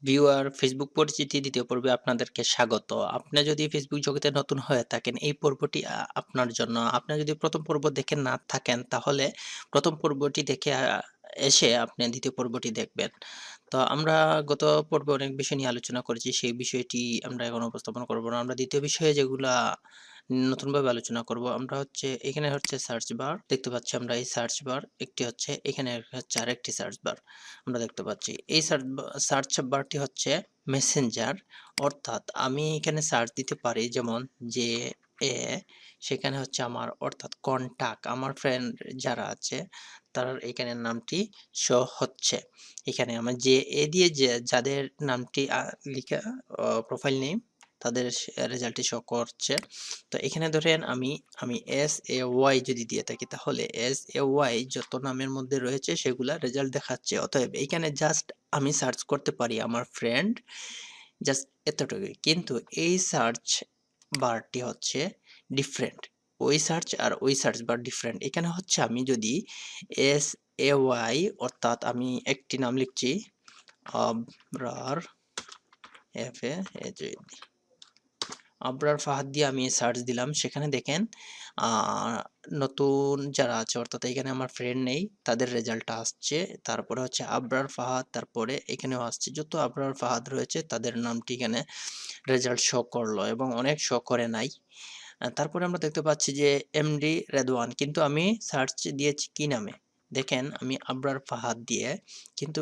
Viewer Facebook পরিচিতি দ্বিতীয় পর্বে আপনাদেরকে স্বাগত। আপনি যদি ফেসবুক জগতে নতুন হয়ে থাকেন, এই পর্বটি আপনার জন্য। আপনি যদি ১ম পর্ব দেখে না থাকেন, তাহলে ১ম পর্বটি দেখে এসে আপনি ২য় পর্বটি দেখবেন। তো আমরা গত পর্বে অনেক বিষয় নিয়ে আলোচনা করেছি। সেই বিষয়টি আমরা এখন উপস্থাপন করব না। আমরা ২য় বিষয়ে যেগুলা নতুনভাবে আলোচনা করব। আমরা এখানে হচ্ছে সার্চ বার দেখতে পাচ্ছি আমরা এই সার্চ বার, একটি হচ্ছে এখানে হচ্ছে আরেকটি সার্চ বার আমরা দেখতে পাচ্ছি। এই সার্চ বারটি হচ্ছে মেসেঞ্জার, অর্থাৎ আমি এখানে সার্চ দিতে পারি যেমন যে এ, সেখানে হচ্ছে আমার অর্থাৎ কন্টাক্ট আমার ফ্রেন্ড যারা আছে তার এখানে নামটি শো হচ্ছে। এখানে আমার যে এ দিয়ে যে যাদের নামটি লিখা প্রোফাইল নেম তাদের রেজাল্টটি শো করছে। তো এখানে ধরেন আমি SAY যদি দিয়ে থাকি, তাহলে SAY যত নামের মধ্যে রয়েছে সেগুলা রেজাল্ট দেখাচ্ছে। অতএব এইখানে জাস্ট আমি সার্চ করতে পারি আমার ফ্রেন্ড, জাস্ট এতটুকুই। কিন্তু এই সার্চ বারটি হচ্ছে ডিফারেন্ট। ওই সার্চ আর ওই সার্চ বার ডিফারেন্ট। এখানে হচ্ছে আমি যদি SAY অর্থাৎ আমি একটি নাম লিখছি আবরার, FAJ আবরার ফাহাদ দিয়ে আমি সার্চ দিলাম। সেখানে দেখেন নতুন যারা আছে, অর্থাৎ এখানে আমার ফ্রেন্ড নেই, তাদের রেজাল্টটা আসছে। তারপরে হচ্ছে আবরার ফাহাদ, তারপরে এখানেও আসছে। যত আবরার ফাহাদ রয়েছে তাদের নামটি এখানে রেজাল্ট শো করলো এবং অনেক শো করে নাই। তারপরে আমরা দেখতে পাচ্ছি যে MD রেদওয়ান, কিন্তু আমি সার্চ দিয়েছি কি নামে? দেখেন আমি আবরার ফাহাদ দিয়ে, কিন্তু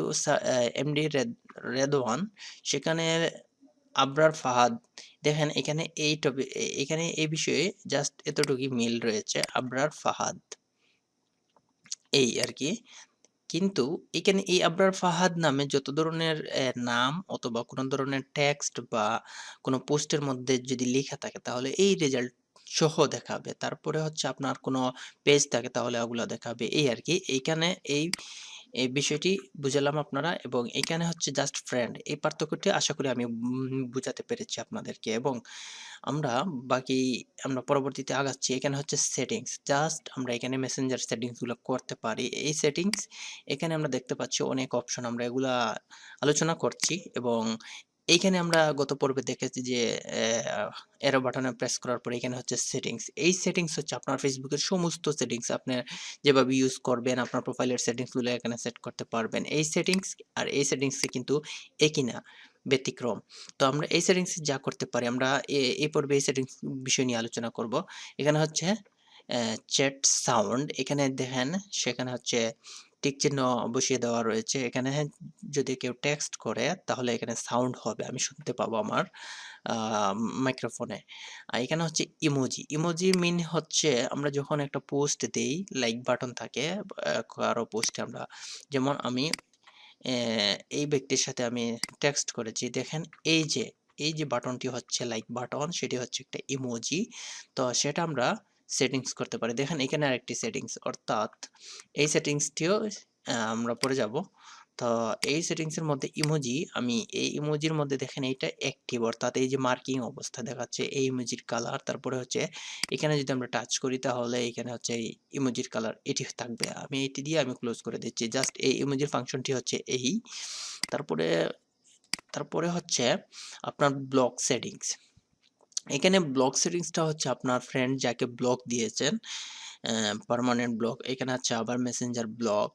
MD রেদওয়ান, সেখানে আবরার ফাহাদ। দেখেন এখানে এখানে এই বিষয়ে জাস্ট এতটুকুই মিল রয়েছে, আবরার ফাহাদ, এই আরকি। কিন্তু এখানে এই আবরার ফাহাদ নামে যত ধরনের নাম অথবা কোনো ধরনের টেক্সট বা কোনো পোস্টের মধ্যে যদি লেখা থাকে, তাহলে এই রেজাল্ট সহ দেখাবে। তারপরে হচ্ছে আপনার কোনো পেজ থাকে তাহলে ওগুলা দেখাবে, এই আরকি। এইখানে এই বিষয়টি বুঝালাম আপনারা, এবং এখানে হচ্ছে জাস্ট ফ্রেন্ড, এই পার্থক্যটি আশা করি আমি বুঝাতে পেরেছি আপনাদেরকে। এবং আমরা বাকি আমরা পরবর্তীতে আগাচ্ছি। এখানে হচ্ছে সেটিংস, জাস্ট আমরা এখানে মেসেঞ্জার সেটিংস গুলো করতে পারি। এই সেটিংস এখানে আমরা দেখতে পাচ্ছি অনেক অপশন, আমরা এগুলা আলোচনা করছি। এবং এইখানে আমরা গত পর্বে দেখেছি যে এরো বাটনে প্রেস করার পরে এখানে হচ্ছে সেটিংস। এই সেটিংস হচ্ছে আপনার ফেসবুকের সমস্ত সেটিংস আপনি যেভাবে ইউজ করবেন, আপনার প্রোফাইলের সেটিংস গুলো এখানে সেট করতে পারবেন। এই সেটিংস আর এই সেটিংস কিন্তু একই না, ব্যতিক্রম। তো আমরা এই সেটিংস যা করতে পারি, আমরা এই পর্বে এই সেটিংস বিষয় নিয়ে আলোচনা করব। এখানে হচ্ছে চ্যাট সাউন্ড, এখানে দেখেন সেখানে হচ্ছে টিক চিহ্ন বসিয়ে দেওয়া রয়েছে। এখানে যদি কেউ টেক্সট করে তাহলে এখানে সাউন্ড হবে, আমি শুনতে পাবো আমার মাইক্রোফোনে। এখানে হচ্ছে ইমোজি। ইমোজি মিন হচ্ছে আমরা যখন একটা পোস্ট দেই, লাইক বাটন থাকে কারো পোস্টে, আমরা যেমন আমি এই ব্যক্তির সাথে আমি টেক্সট করেছি। দেখেন এই যে বাটনটি হচ্ছে লাইক বাটন, সেটি হচ্ছে একটা ইমোজি। তো সেটা আমরা সেটিংস করতে পারি। দেখেন এখানে আরেকটি সেটিংস, অর্থাৎ এই সেটিংসটিও আমরা পরে যাব। তো এই সেটিংস এর মধ্যে ইমোজি, আমি এই ইমোজির মধ্যে দেখেন এইটা অ্যাক্টিভ, অর্থাৎ এই যে মার্কিং অবস্থা দেখাচ্ছে এই ইমোজির কালার। তারপরে হচ্ছে এখানে যদি আমরা টাচ করি তাহলে এখানে হচ্ছে এই ইমোজির কালার এটি থাকবে। আমি এটি দিয়ে আমি ক্লোজ করে দিচ্ছি। জাস্ট এই ইমোজির ফাংশনটি হচ্ছে এই। তারপরে তারপরে হচ্ছে আপনার ব্লক সেটিংস। এখানে ব্লক সেটিংসটা হচ্ছে আপনার ফ্রেন্ড যাকে ব্লক দিয়েছেন, পার্মানেন্ট ব্লক। এখানে হচ্ছে আবার মেসেঞ্জার ব্লক,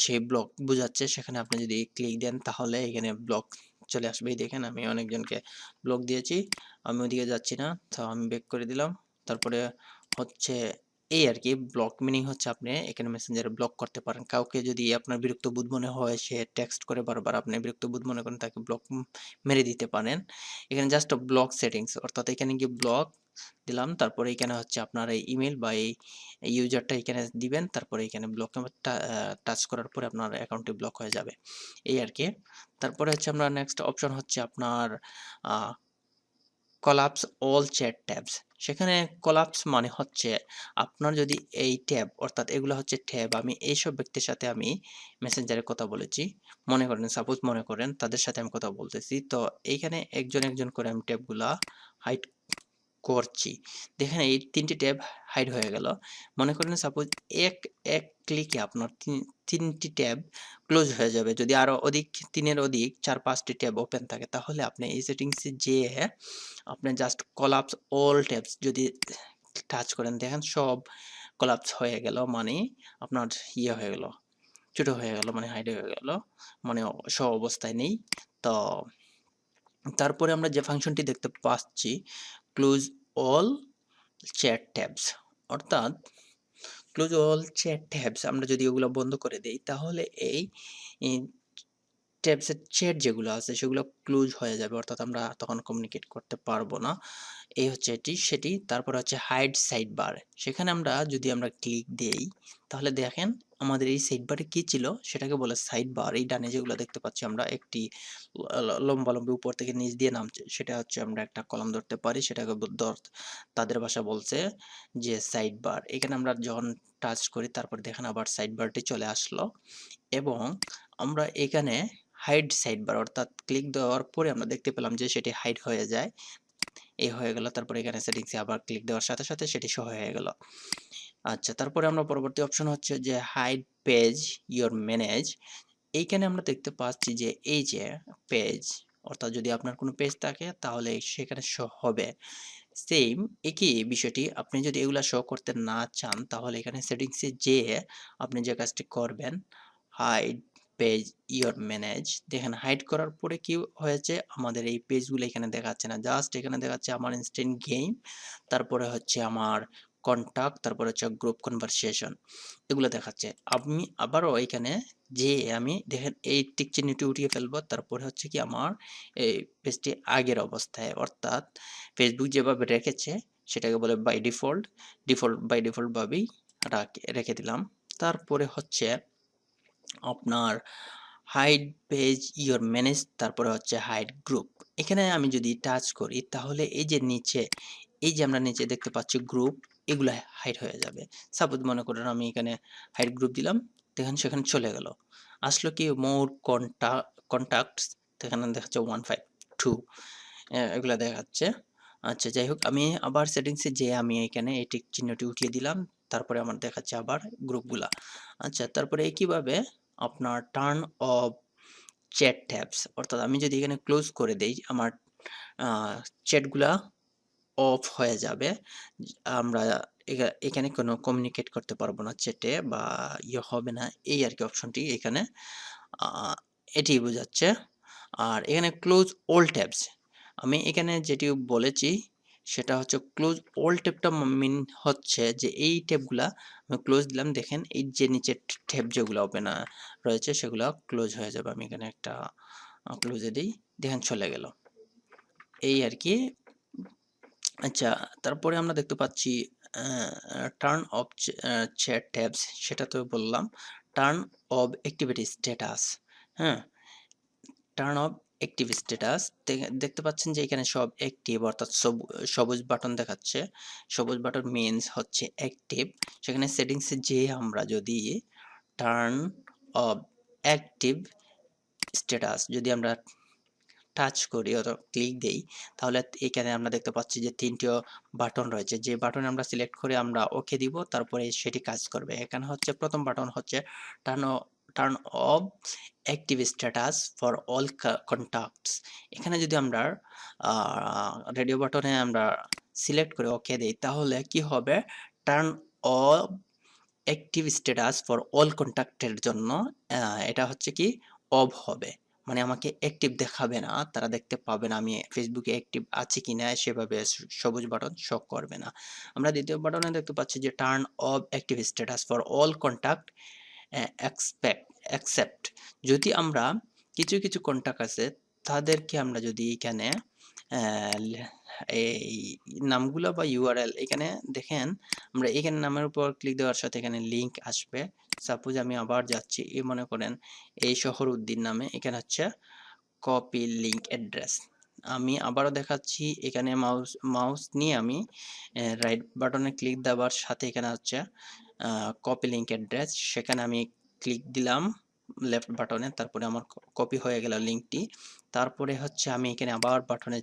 সেই ব্লক বুঝাচ্ছে। সেখানে আপনি যদি ক্লিক দেন তাহলে এখানে ব্লক চলে আসবে। এই দেখেন আমি অনেকজনকে ব্লক দিয়েছি, আমি ওদিকে যাচ্ছি না, তো আমি ব্যাক করে দিলাম। তারপরে হচ্ছে এই আরকি, ব্লক মিনিং হচ্ছে আপনি এখানে মেসেঞ্জারে ব্লক করতে পারেন। কাউকে যদি আপনার বিরক্ত বোধ মনে হয়, সে টেক্সট করে বারবার, আপনি বিরক্ত বোধ মনে করেন, তাকে ব্লক মেরে দিতে পারেন। এখানে জাস্ট ব্লক সেটিংস, অর্থাৎ এখানে গিয়ে ব্লক দিলাম। তারপরে এখানে হচ্ছে আপনার এই ইমেল বা এই ইউজারটা এখানে দিবেন। তারপরে এখানে ব্লক টাচ করার পরে আপনার অ্যাকাউন্টটি ব্লক হয়ে যাবে, এই আরকি। তারপরে হচ্ছে আমরা নেক্সট অপশন হচ্ছে আপনার কলাপস অল চ্যাট ট্যাবস। সেখানে কলাপস মানে হচ্ছে আপনার যদি এই ট্যাব, অর্থাৎ এগুলো হচ্ছে ট্যাব, আমি এইসব ব্যক্তির সাথে আমি মেসেঞ্জারে কথা বলেছি, মনে করেন, সাপোজ মনে করেন তাদের সাথে আমি কথা বলতেছি। তো এইখানে একজন একজন করে আমি ট্যাবগুলা হাইড করছি। দেখেন এই ৩ টি ট্যাব হাইড হয়ে গেল। মনে করেন সাপোজ এক ক্লিকে আপনার ৩ টি ট্যাব ক্লোজ হয়ে যাবে। যদি আরো অধিক ৩ এর অধিক ৪-৫ টি ট্যাব ওপেন থাকে তাহলে আপনি এই সেটিংসে যেয়ে আপনি জাস্ট collapse all tabs যদি টাচ করেন দেখেন সব collapse হয়ে গেল। মানে আপনার ইয়ে হয়ে গেল, ছোট হয়ে গেল মানে হাইড হয়ে গেল। মানে সহ অবস্থায় নেই। তো তারপরে আমরা যে ফাংশনটি দেখতে পাচ্ছি ক্লোজ অল চ্যাট ট্যাবস, অর্থাৎ ক্লোজ অল চ্যাট ট্যাবস আমরা যদি ওগুলো বন্ধ করে দেই তাহলে এই ট্যাবসের চ্যাট যেগুলো আছে সেগুলো ক্লোজ হয়ে যাবে, অর্থাৎ আমরা তখন কমিউনিকেট করতে পারবো না। এই হচ্ছে সেটি। তারপর হচ্ছে হাইড সাইড বার, সেখানে যদি আমরা ক্লিক দেই তাহলে দেখেন আমাদের এই সাইড বারে কি ছিল সেটাকে বলে সাইড বার। এই ডানে যেগুলো দেখতে পাচ্ছি আমরা একটি লম্বালম্বি উপর থেকে নিচ দিয়ে নামছে, সেটা হচ্ছে আমরা একটা কলাম ধরতে পারি, সেটাকে তাদের ভাষা বলছে যে সাইড বার। এখানে আমরা যখন টাচ করি তারপর দেখেন আবার সাইড বারটি চলে আসলো এবং আমরা এখানে হাইড সাইড বার অর্থাৎ ক্লিক দেওয়ার পরে আমরা দেখতে পেলাম যে সেটি হাইড হয়ে যায়। এই হয়ে গেল। তারপরে এখানে সেটিংসে আবার ক্লিক দেওয়ার সাথে সাথে সেটি শো হয়ে গেল। আচ্ছা, তারপরে আমরা পরবর্তী অপশন হচ্ছে যে হাইড পেজ ইওর ম্যানেজ। এইখানে আমরা দেখতে পাচ্ছি যে এই যে পেজ, অর্থাৎ যদি আপনার কোনো পেজ থাকে তাহলে সেখানে শো হবে। সেম একই বিষয়টি আপনি যদি এগুলা শো করতে না চান তাহলে এখানে সেটিংসে যেয়ে আপনি যে কাজটি করবেন হাইড পেজ ইওর ম্যানেজ। দেখেন হাইড করার পরে কি হয়েছে, আমাদের এই পেজগুলো এখানে দেখাচ্ছে না, জাস্ট এখানে দেখাচ্ছে আমার ইনস্ট্যান্ট গেম, তারপরে হচ্ছে আমার কন্টাক্ট, তারপরে হচ্ছে গ্রুপ কনভারসেশন, এগুলো দেখাচ্ছে। আমি আবারও এখানে যে আমি দেখেন এই টিক চিহ্নটি উঠিয়ে ফেলবো, তারপরে হচ্ছে কি আমার এই পেজটি আগের অবস্থায়, অর্থাৎ ফেসবুক যেভাবে রেখেছে সেটাকে বলে বাই ডিফল্ট, বাই ডিফল্ট ভাবেই রেখে দিলাম। তারপরে হচ্ছে আপনার হাইড পেজ ইওর ম্যানেজ, তারপরে হচ্ছে হাইড গ্রুপ। এখানে আমি যদি টাচ করি তাহলে এই যে নিচে, এই যে আমরা নিচে দেখতে পাচ্ছি গ্রুপ, এগুলো হাইড হয়ে যাবে। সাপোজ মনে করেন আমি এখানে হাইড গ্রুপ দিলাম, দেখেন সেখানে চলে গেল। আসলো কি মোর কন্টাক্টস, সেখানে দেখাচ্ছে 152, এগুলা দেখাচ্ছে। আচ্ছা যাই হোক, আমি আবার সেটিংসে যেয়ে আমি এখানে এই টিক চিহ্নটি উঠিয়ে দিলাম, তারপরে আমার দেখাচ্ছে আবার গ্রুপগুলা। আচ্ছা, তারপরে কিভাবে আপনার টার্ন অফ চ্যাট ট্যাবস, অর্থাৎ আমি যদি এখানে ক্লোজ করে দেই আমার চ্যাটগুলা অফ হয়ে যাবে। আমরা এখানে কোনো কমিউনিকেট করতে পারবো না চ্যাটে বা ইয়ে হবে না, এই আর কি অপশনটি এখানে এটি বোঝাচ্ছে। আর এখানে ক্লোজ অল ট্যাবস, আমি এখানে যেটি বলেছি সেটা হচ্ছে ক্লোজ অল ট্যাবটা মিন হচ্ছে যে এই ট্যাবগুলা আমি ক্লোজ দিলাম, দেখেন এই যে নিচের ট্যাব যেগুলো ওপেন রয়েছে সেগুলো ক্লোজ হয়ে যাবে। আমি এখানে একটা ক্লোজে দিই, দেখেন চলে গেল, এই আর কি। আচ্ছা, তারপরে আমরা দেখতে পাচ্ছি টার্ন অফ চ্যাট ট্যাবস, সেটা তো বললাম। টার্ন অফ অ্যাক্টিভিটি স্ট্যাটাস, হ্যাঁ, টার্ন অফ অ্যাক্টিভ স্ট্যাটাস, দেখতে পাচ্ছেন যে এখানে সব অ্যাক্টিভ, অর্থাৎ সবুজ বাটন দেখাচ্ছে। সবুজ বাটন মিনস হচ্ছে অ্যাক্টিভ। সেখানে সেটিংসে যে আমরা যদি টার্ন অফ অ্যাক্টিভ স্ট্যাটাস যদি আমরা টাচ করি অথবা ক্লিক দেই তাহলে এখানে আমরা দেখতে পাচ্ছি যে ৩টি বাটন রয়েছে। যে বাটন আমরা সিলেক্ট করে আমরা ওকে দিব, তারপরে সেটি কাজ করবে। এখানে হচ্ছে প্রথম বাটন হচ্ছে turn off active status for all contacts. এখানে যদি আমরা রেডিও বাটনে আমরা সিলেক্ট করে ওকে দেই তাহলে কি হবে, turn off active status for all কন্টাক্টের জন্য এটা হচ্ছে কি অফ হবে, মানে আমাকে অ্যাক্টিভ দেখাবে না, তারা দেখতে পাবে না আমি ফেসবুকে অ্যাক্টিভ আছি কিনা, সেভাবে সবুজ বাটন শো করবে না। আমরা দ্বিতীয় বাটনে দেখতে পাচ্ছি যে turn off active status for all contact accept. যদি আমরা কিছু কিছু কন্টাক্ট আছে তাদেরকে আমরা যদি এখানে এই নামগুলো বা ইউআরএল এখানে দেখেন, আমরা এখানে নামের উপর ক্লিক দেওয়ার সাথে এখানে লিঙ্ক আসবে। সাপোজ আমি আবার যাচ্ছি, মনে করেন এই শহর উদ্দিন নামে, এখানে হচ্ছে কপি লিঙ্ক অ্যাড্রেস। আমি আবারও দেখাচ্ছি, এখানে মাউস নিয়ে আমি রাইট বাটনে ক্লিক দেওয়ার সাথে এখানে হচ্ছে কপি লিঙ্ক অ্যাড্রেস, সেখানে আমি ক্লিক দিলাম। লেফট বাটনে, তারপরে আমার কপি হয়ে গেল লিঙ্কটি। তারপরে হচ্ছে আমি এখানে আবার বাটনে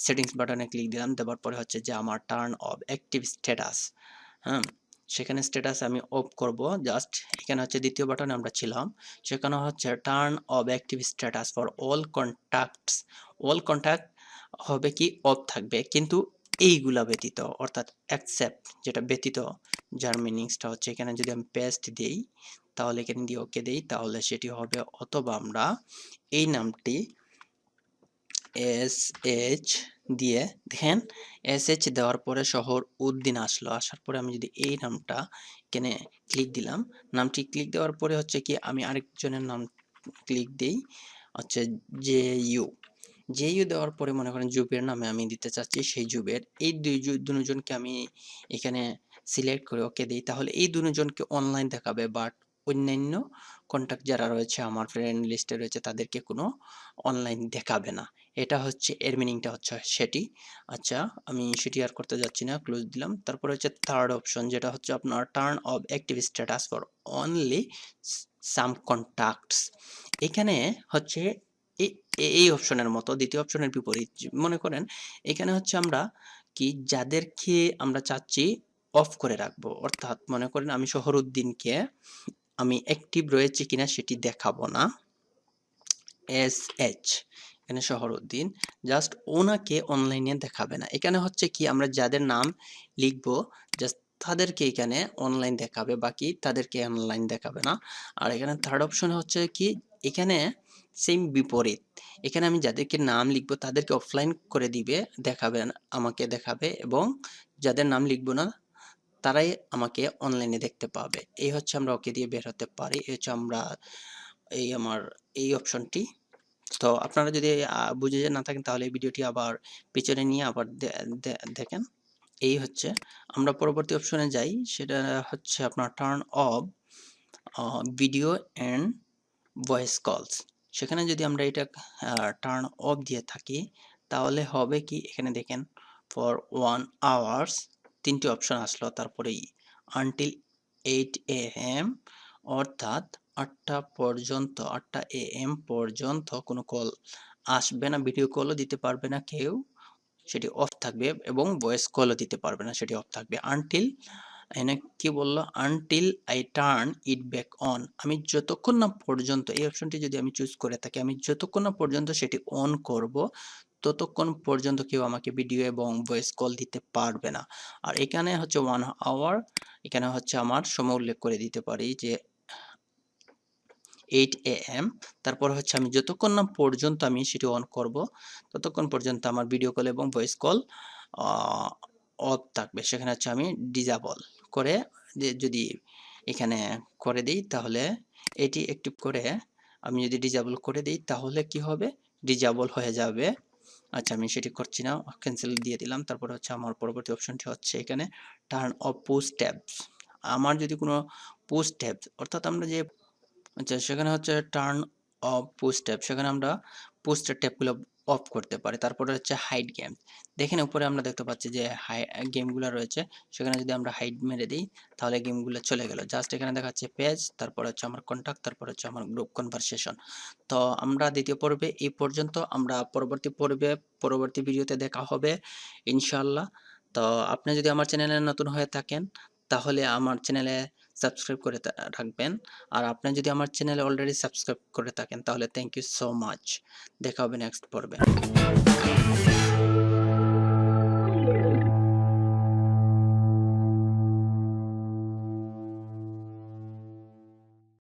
সেটিংস বাটনে ক্লিক দিলাম, দেওয়ার পরে হচ্ছে যে আমার টার্ন অফ অ্যাক্টিভ স্ট্যাটাস, হ্যাঁ, সেখানে স্ট্যাটাস আমি অফ করব। জাস্ট এখানে হচ্ছে দ্বিতীয় বাটনে আমরা ছিলাম, সেখানে হচ্ছে turn off active status for all contacts. All contact হবে কি অফ থাকবে, কিন্তু এইগুলা ব্যতীত, অর্থাৎ অ্যাকসেপ্ট যেটা ব্যতীত, যার মিনিংসটা হচ্ছে এখানে যদি আমি পেস্ট দিই, তাহলে এখানে দিয়ে ওকে দিই, তাহলে সেটি হবে, অথবা আমরা এই নামটি SH দিয়ে, দেখেন SH দেওয়ার পরে শহর উদ্দিন আসলো, আসার পরে আমি যদি এই নামটা এখানে ক্লিক দিলাম, নামটি ক্লিক দেওয়ার পরে হচ্ছে কি আমি আরেকজনের নাম ক্লিক দিই, হচ্ছে JU। JU দেওয়ার পরে মনে করেন জুবের নামে আমি দিতে চাচ্ছি, সেই জুবের এই দুজনকে আমি এখানে সিলেক্ট করে ওকে দিই, তাহলে এই দুজনকে অনলাইন দেখাবে, বাট অন্যান্য কন্ট্যাক্ট যারা রয়েছে আমার ফ্রেন্ড লিস্টে রয়েছে তাদেরকে কোনো অনলাইন দেখাবে না। এটা হচ্ছে এর মিনিংটা হচ্ছে সেটি। আচ্ছা, আমি সেটি আর করতে যাচ্ছি না, ক্লোজ দিলাম। তারপরে হচ্ছে থার্ড অপশন, যেটা হচ্ছে আপনার turn off active status for only some contacts. এখানে হচ্ছে এই অপশনের মতো দ্বিতীয় অপশনের বিপরীত। মনে করেন এখানে হচ্ছে আমরা কি যাদেরকে আমরা চাচ্ছি অফ করে রাখবো, অর্থাৎ মনে করেন আমি শহরুদ্দিনকে আমি অ্যাক্টিভ রয়েছে কিনা সেটি দেখাবো না, SH এখানে শহরুদ্দিন, জাস্ট ওনাকে অনলাইনে দেখাবে না। এখানে হচ্ছে কি আমরা যাদের নাম লিখবো জাস্ট তাদেরকে এখানে অনলাইন দেখাবে, বাকি তাদেরকে অনলাইন দেখাবে না। আর এখানে থার্ড অপশনে হচ্ছে কি এখানে সেম বিপরীত, এখানে আমি যাদেরকে নাম লিখবো তাদেরকে অফলাইন করে দিবে, দেখাবে না, আমাকে দেখাবে, এবং যাদের নাম লিখবো না তারাই আমাকে অনলাইনে দেখতে পাবে। এই হচ্ছে আমরা ওকে দিয়ে বের হতে পারি, এই হচ্ছে আমরা আমার এই অপশনটি। তো আপনারা যদি বুঝে না থাকেন তাহলে এই ভিডিওটি আবার পিছনে নিয়ে আবার দেখেন। এই হচ্ছে আমরা পরবর্তী অপশনে যাই, সেটা হচ্ছে আপনার turn off video and voice কলস। সেখানে যদি আমরা এটা টার্ন অফ দিয়ে থাকি তাহলে হবে কি, এখানে দেখেন ফর 1 hours তিনটি অপশন আসলো, তারপরে আনটিল 8 AM, অর্থাৎ 8টা পর্যন্ত, 8টা AM পর্যন্ত কোনো কল আসবে না, ভিডিও কলও দিতে পারবে না কেউ, সেটি অফ থাকবে, এবং ভয়েস কলও দিতে পারবে না, সেটি অফ থাকবে। আনটিল, এখানে কি বললো, until I turn it back on, আমি যতক্ষণ না পর্যন্ত, এই অপশনটি যদি আমি চুজ করে থাকি, আমি যতক্ষণ না পর্যন্ত সেটি অন করব ততক্ষণ পর্যন্ত কেউ আমাকে ভিডিও এবং ভয়েস কল দিতে পারবে না। আর এখানে হচ্ছে 1 hour, এখানে হচ্ছে আমার সময় উল্লেখ করে দিতে পারি যে 8 AM, তারপর হচ্ছে আমি যতক্ষণ না পর্যন্ত আমি সেটি অন করব ততক্ষণ পর্যন্ত আমার ভিডিও কল এবং ভয়েস কল অফ থাকবে। সেখানে হচ্ছে আমি ডিসেবল করে যদি এখানে করে দিই, তাহলে এটি অ্যাক্টিভ করে আমি যদি ডিসেবল করে দিই তাহলে কি হবে, ডিসেবল হয়ে যাবে। আচ্ছা, আমি সেটি করছি না, ক্যান্সেল দিয়ে দিলাম। তারপরে হচ্ছে আমার পরবর্তী অপশনটি হচ্ছে এখানে টার্ন অফ পুশ ট্যাবস। আমার যদি কোনো পুশ ট্যাবস, অর্থাৎ আমরা যে, আচ্ছা, সেখানে হচ্ছে টার্ন অফ পুশ ট্যাব, সেখানে আমরা পুশ ট্যাবগুলো অফ করতে পারি। তারপরে হচ্ছে হাইড গেম, দেখেন উপরে আমরা দেখতে পাচ্ছি যে গেমগুলো রয়েছে, সেখানে যদি আমরা হাইড মেরে দিই তাহলে গেমগুলো চলে গেল। জাস্ট এখানে দেখাচ্ছে পেজ, তারপর হচ্ছে আমার কন্ট্যাক্ট, তারপর হচ্ছে আমার গ্রুপ কনভারসেশন। তো আমরা দ্বিতীয় পর্বে এই পর্যন্ত, আমরা পরবর্তী পর্বে পরবর্তী ভিডিওতে দেখা হবে ইনশাল্লাহ। তো আপনি যদি আমার চ্যানেলে নতুন হয়ে থাকেন তাহলে আমার চ্যানেলে সাবস্ক্রাইব করে রাখবেন। আর আপনি যদি আমার চ্যানেলে অলরেডি সাবস্ক্রাইব করে থাকেন তাহলে থ্যাংক ইউ সো মাচ। দেখা হবে নেক্সট পর্বে।